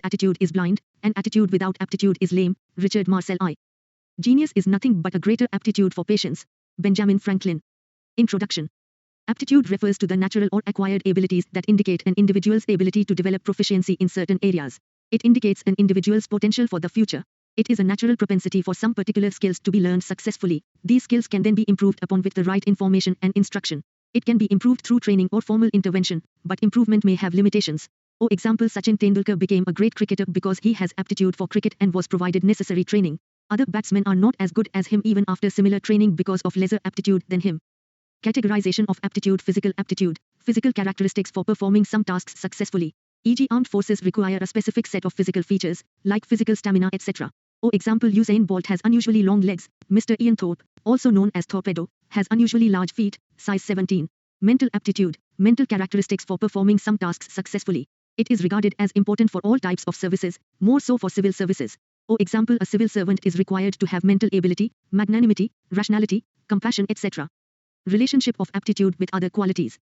Attitude is blind, and attitude without aptitude is lame. Richard Marcel I. Genius is nothing but a greater aptitude for patience. Benjamin Franklin. Introduction. Aptitude refers to the natural or acquired abilities that indicate an individual's ability to develop proficiency in certain areas. It indicates an individual's potential for the future. It is a natural propensity for some particular skills to be learned successfully. These skills can then be improved upon with the right information and instruction. It can be improved through training or formal intervention, but improvement may have limitations. For example, Sachin Tendulkar became a great cricketer because he has aptitude for cricket and was provided necessary training. Other batsmen are not as good as him even after similar training because of lesser aptitude than him. Categorization of aptitude. Physical characteristics for performing some tasks successfully. E.g., armed forces require a specific set of physical features, like physical stamina, etc. For example, Usain Bolt has unusually long legs. Mr. Ian Thorpe, also known as Torpedo, has unusually large feet, size 17. Mental aptitude. Mental characteristics for performing some tasks successfully. It is regarded as important for all types of services, more so for civil services. For example, a civil servant is required to have mental ability, magnanimity, rationality, compassion, etc. Relationship of aptitude with other qualities.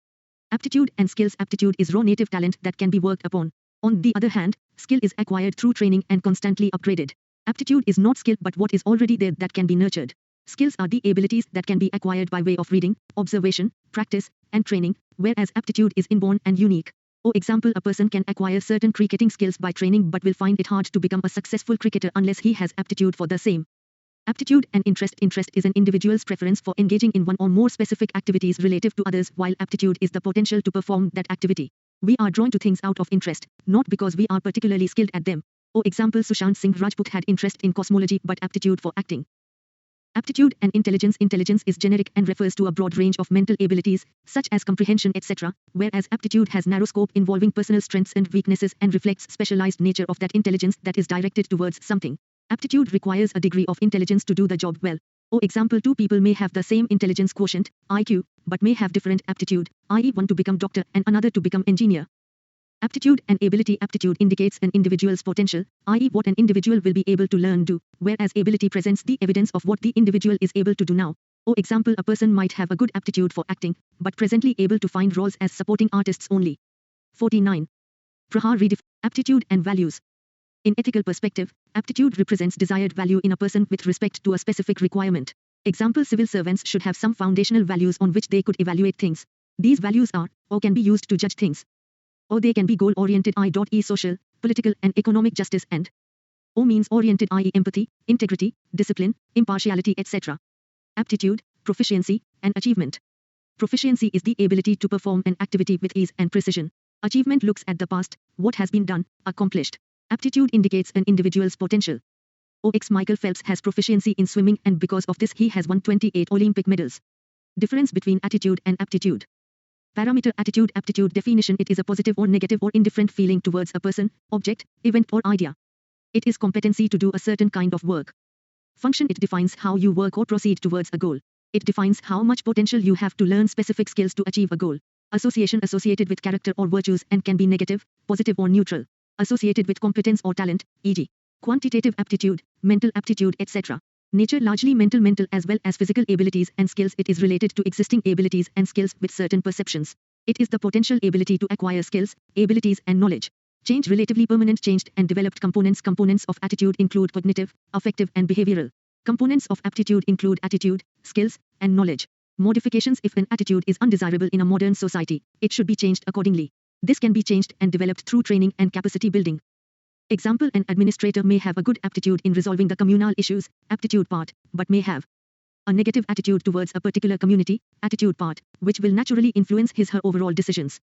Aptitude and skills. Aptitude is raw native talent that can be worked upon. On the other hand, skill is acquired through training and constantly upgraded. Aptitude is not skill but what is already there that can be nurtured. Skills are the abilities that can be acquired by way of reading, observation, practice, and training, whereas aptitude is inborn and unique. For example, a person can acquire certain cricketing skills by training but will find it hard to become a successful cricketer unless he has aptitude for the same. Aptitude and interest. Interest is an individual's preference for engaging in one or more specific activities relative to others, while aptitude is the potential to perform that activity. We are drawn to things out of interest, not because we are particularly skilled at them. For example, Sushant Singh Rajput had interest in cosmology but aptitude for acting. Aptitude and intelligence. Intelligence is generic and refers to a broad range of mental abilities, such as comprehension, etc., whereas aptitude has narrow scope involving personal strengths and weaknesses and reflects specialized nature of that intelligence that is directed towards something. Aptitude requires a degree of intelligence to do the job well. For example, two people may have the same intelligence quotient, IQ, but may have different aptitude, i.e. one to become doctor and another to become engineer. Aptitude and ability. Aptitude indicates an individual's potential, i.e. what an individual will be able to learn do, whereas ability presents the evidence of what the individual is able to do now. For example, a person might have a good aptitude for acting, but presently able to find roles as supporting artists only. 49. Prahaar Aptitude and values. In ethical perspective, aptitude represents desired value in a person with respect to a specific requirement. Example, civil servants should have some foundational values on which they could evaluate things. These values are, or can be used to judge things. Or they can be goal-oriented, i.e. social, political and economic justice, and or means-oriented, i.e. empathy, integrity, discipline, impartiality, etc. Aptitude, proficiency, and achievement. Proficiency is the ability to perform an activity with ease and precision. Achievement looks at the past, what has been done, accomplished. Aptitude indicates an individual's potential. Michael Phelps has proficiency in swimming and because of this he has won 28 Olympic medals. Difference between attitude and aptitude. Parameter. Attitude. Aptitude definition. It is a positive or negative or indifferent feeling towards a person, object, event or idea. It is competency to do a certain kind of work. Function. It defines how you work or proceed towards a goal. It defines how much potential you have to learn specific skills to achieve a goal. Association. Associated with character or virtues and can be negative, positive or neutral. Associated with competence or talent, e.g. quantitative aptitude, mental aptitude, etc. Nature. Largely mental as well as physical abilities and skills. It is related to existing abilities and skills with certain perceptions. It is the potential ability to acquire skills, abilities and knowledge. Change. Relatively permanent. Changed and developed components. Components of attitude include cognitive, affective and behavioral. Components of aptitude include attitude, skills, and knowledge. Modifications. If an attitude is undesirable in a modern society, it should be changed accordingly. This can be changed and developed through training and capacity building. Example, an administrator may have a good aptitude in resolving the communal issues, aptitude part, but may have a negative attitude towards a particular community, attitude part, which will naturally influence his/her overall decisions.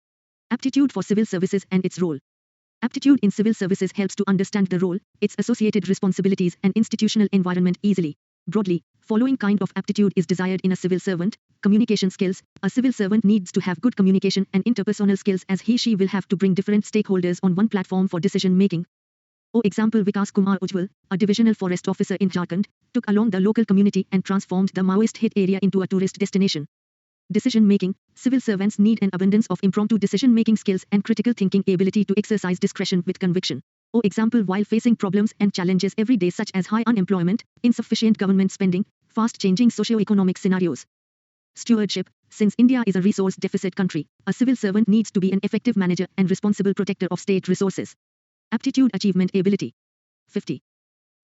Aptitude for civil services and its role. Aptitude in civil services helps to understand the role, its associated responsibilities and institutional environment easily. Broadly, following kind of aptitude is desired in a civil servant. Communication skills. A civil servant needs to have good communication and interpersonal skills as he/she will have to bring different stakeholders on one platform for decision making. For example, Vikas Kumar Ujjwal, a divisional forest officer in Jharkhand, took along the local community and transformed the Maoist hit area into a tourist destination. Decision making. Civil servants need an abundance of impromptu decision making skills and critical thinking ability to exercise discretion with conviction. For example, while facing problems and challenges every day such as high unemployment, insufficient government spending, fast-changing socio-economic scenarios. Stewardship. Since India is a resource deficit country, a civil servant needs to be an effective manager and responsible protector of state resources. Aptitude achievement ability. 50.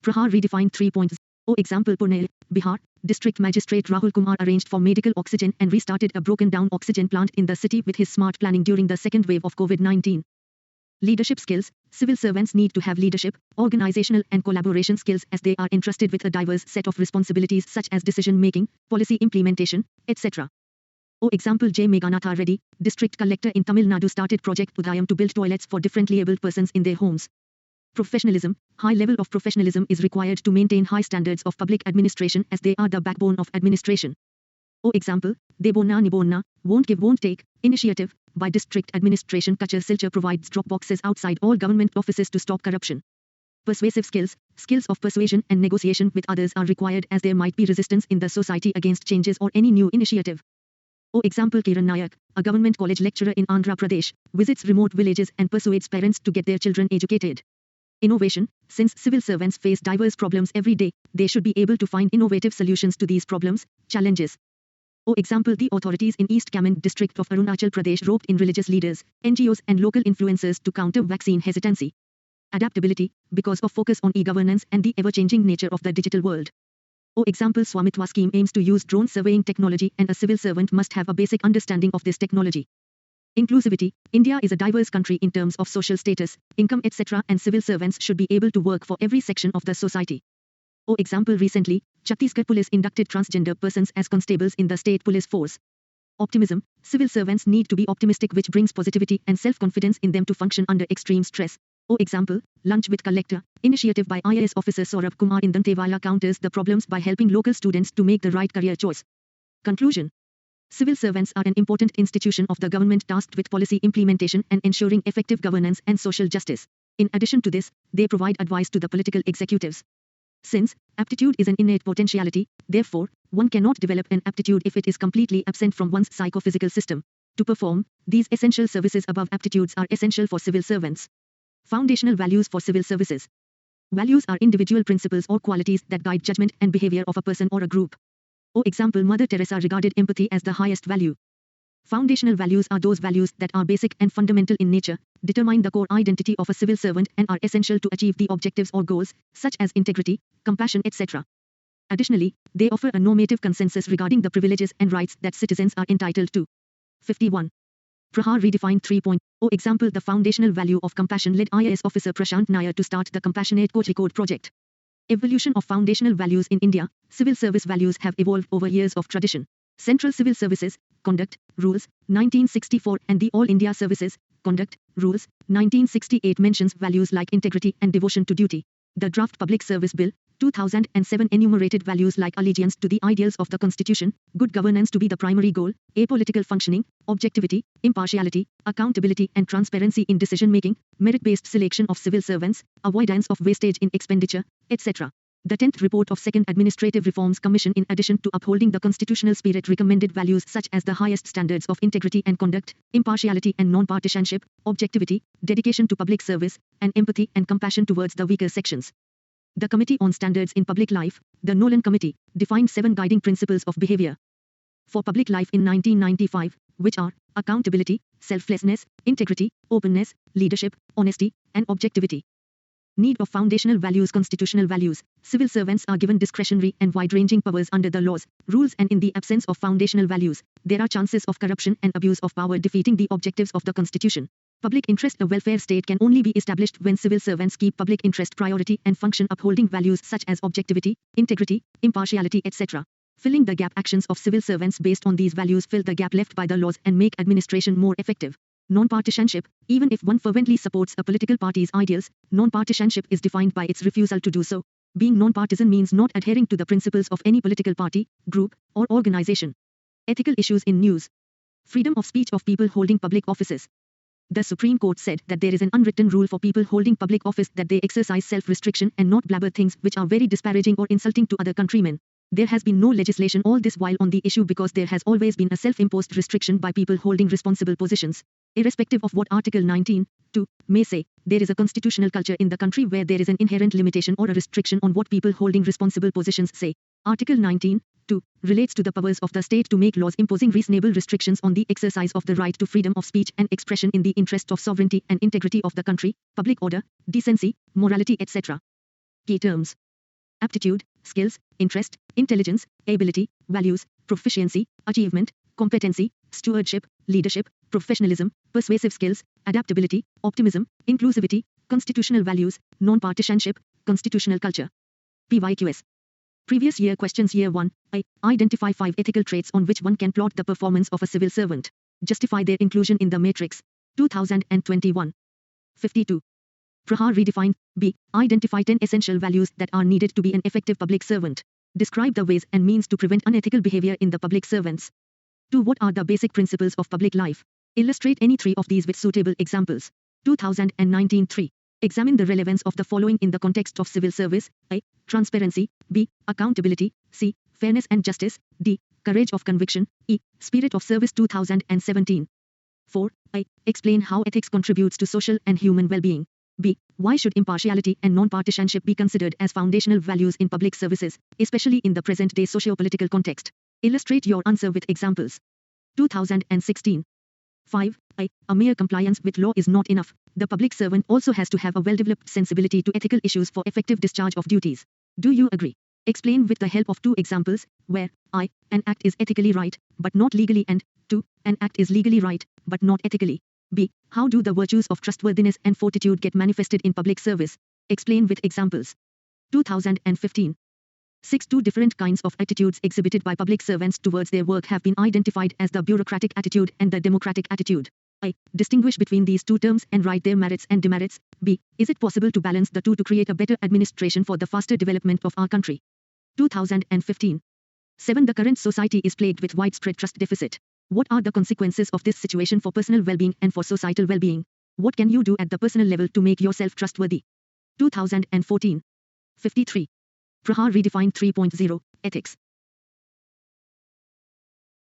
Prahaar redefined 3.0. Example Pune, Bihar, District Magistrate Rahul Kumar arranged for medical oxygen and restarted a broken down oxygen plant in the city with his smart planning during the second wave of COVID-19. Leadership skills. Civil servants need to have leadership, organizational and collaboration skills as they are entrusted with a diverse set of responsibilities such as decision making, policy implementation, etc. Example J. Meghanatha Reddy, District Collector in Tamil Nadu started Project Udayam to build toilets for differently abled persons in their homes. Professionalism. High level of professionalism is required to maintain high standards of public administration as they are the backbone of administration. Example, Debona Nibona, won't give won't take, initiative, by District Administration Kachar Silchar provides drop boxes outside all government offices to stop corruption. Persuasive skills. Skills of persuasion and negotiation with others are required as there might be resistance in the society against changes or any new initiative. Example Kiran Nayak, a government college lecturer in Andhra Pradesh, visits remote villages and persuades parents to get their children educated. Innovation. Since civil servants face diverse problems every day, they should be able to find innovative solutions to these problems, challenges. Example the authorities in East Kamen district of Arunachal Pradesh roped in religious leaders, NGOs and local influencers to counter vaccine hesitancy. Adaptability, because of focus on e-governance and the ever-changing nature of the digital world. Example Swamitwa scheme aims to use drone surveying technology and a civil servant must have a basic understanding of this technology. Inclusivity. India is a diverse country in terms of social status, income etc. and civil servants should be able to work for every section of the society. Example recently, Chhattisgarh police inducted transgender persons as constables in the state police force. Optimism. Civil servants need to be optimistic which brings positivity and self-confidence in them to function under extreme stress. Example, Lunch with Collector, initiative by IAS officer Saurabh Kumar in Dantewala counters the problems by helping local students to make the right career choice. Conclusion. Civil servants are an important institution of the government tasked with policy implementation and ensuring effective governance and social justice. In addition to this, they provide advice to the political executives. Since aptitude is an innate potentiality, therefore, one cannot develop an aptitude if it is completely absent from one's psychophysical system. To perform these essential services above aptitudes are essential for civil servants. Foundational values for civil services. Values are individual principles or qualities that guide judgment and behavior of a person or a group. Example Mother Teresa regarded empathy as the highest value. Foundational values are those values that are basic and fundamental in nature, determine the core identity of a civil servant and are essential to achieve the objectives or goals, such as integrity, compassion etc. Additionally, they offer a normative consensus regarding the privileges and rights that citizens are entitled to. 51. Prahaar redefined 3.0. Example the foundational value of compassion led IAS officer Prashant Nair to start the Compassionate Kozhikode project. Evolution of foundational values in India. Civil service values have evolved over years of tradition. Central Civil Services, Conduct, Rules, 1964 and the All India Services, Conduct, Rules, 1968 mentions values like integrity and devotion to duty. The Draft Public Service Bill, 2007 enumerated values like allegiance to the ideals of the Constitution, good governance to be the primary goal, apolitical functioning, objectivity, impartiality, accountability and transparency in decision-making, merit-based selection of civil servants, avoidance of wastage in expenditure, etc. The 10th report of 2nd Administrative Reforms Commission in addition to upholding the constitutional spirit recommended values such as the highest standards of integrity and conduct, impartiality and non-partisanship, objectivity, dedication to public service, and empathy and compassion towards the weaker sections. The Committee on Standards in Public Life, the Nolan Committee, defined 7 guiding principles of behavior for public life in 1995, which are accountability, selflessness, integrity, openness, leadership, honesty, and objectivity. Need of foundational values. Constitutional values. Civil servants are given discretionary and wide-ranging powers under the laws, rules and in the absence of foundational values, there are chances of corruption and abuse of power defeating the objectives of the Constitution. Public interest. A welfare state can only be established when civil servants keep public interest priority and function upholding values such as objectivity, integrity, impartiality etc. Filling the gap. Actions of civil servants based on these values fill the gap left by the laws and make administration more effective. Non-partisanship. Even if one fervently supports a political party's ideals, non-partisanship is defined by its refusal to do so. Being non-partisan means not adhering to the principles of any political party, group, or organization. Ethical issues in news. Freedom of speech of people holding public offices. The Supreme Court said that there is an unwritten rule for people holding public office that they exercise self-restriction and not blabber things which are very disparaging or insulting to other countrymen. There has been no legislation all this while on the issue because there has always been a self-imposed restriction by people holding responsible positions. Irrespective of what Article 19(2) may say, there is a constitutional culture in the country where there is an inherent limitation or a restriction on what people holding responsible positions say. Article 19 2. Relates to the powers of the state to make laws imposing reasonable restrictions on the exercise of the right to freedom of speech and expression in the interest of sovereignty and integrity of the country, public order, decency, morality, etc. Key terms: aptitude, skills, interest, intelligence, ability, values, proficiency, achievement, competency, stewardship, leadership, professionalism, persuasive skills, adaptability, optimism, inclusivity, constitutional values, non-partisanship, constitutional culture. PYQS. Previous year questions. Year 1. Identify 5 ethical traits on which one can plot the performance of a civil servant. Justify their inclusion in the matrix. 2021. 52. Prahaar redefined. B. Identify 10 essential values that are needed to be an effective public servant. Describe the ways and means to prevent unethical behavior in the public servants. 2. What are the basic principles of public life? Illustrate any 3 of these with suitable examples. 2019. 3. Examine the relevance of the following in the context of civil service. A. Transparency. B. Accountability. C. Fairness and justice. D. Courage of conviction. E. Spirit of service. 2017. 4. Explain how ethics contributes to social and human well-being. B. Why should impartiality and non-partisanship be considered as foundational values in public services, especially in the present-day socio-political context? Illustrate your answer with examples. 2016. 5. A mere compliance with law is not enough. The public servant also has to have a well-developed sensibility to ethical issues for effective discharge of duties. Do you agree? Explain with the help of 2 examples, where I. An act is ethically right, but not legally, and 2. An act is legally right, but not ethically. B. How do the virtues of trustworthiness and fortitude get manifested in public service? Explain with examples. 2015. 6. 2 different kinds of attitudes exhibited by public servants towards their work have been identified as the bureaucratic attitude and the democratic attitude. A. Distinguish between these 2 terms and write their merits and demerits. B. Is it possible to balance the 2 to create a better administration for the faster development of our country? 2015. 7. The current society is plagued with widespread trust deficit. What are the consequences of this situation for personal well-being and for societal well-being? What can you do at the personal level to make yourself trustworthy? 2014. 53. Prahaar redefined 3.0 Ethics.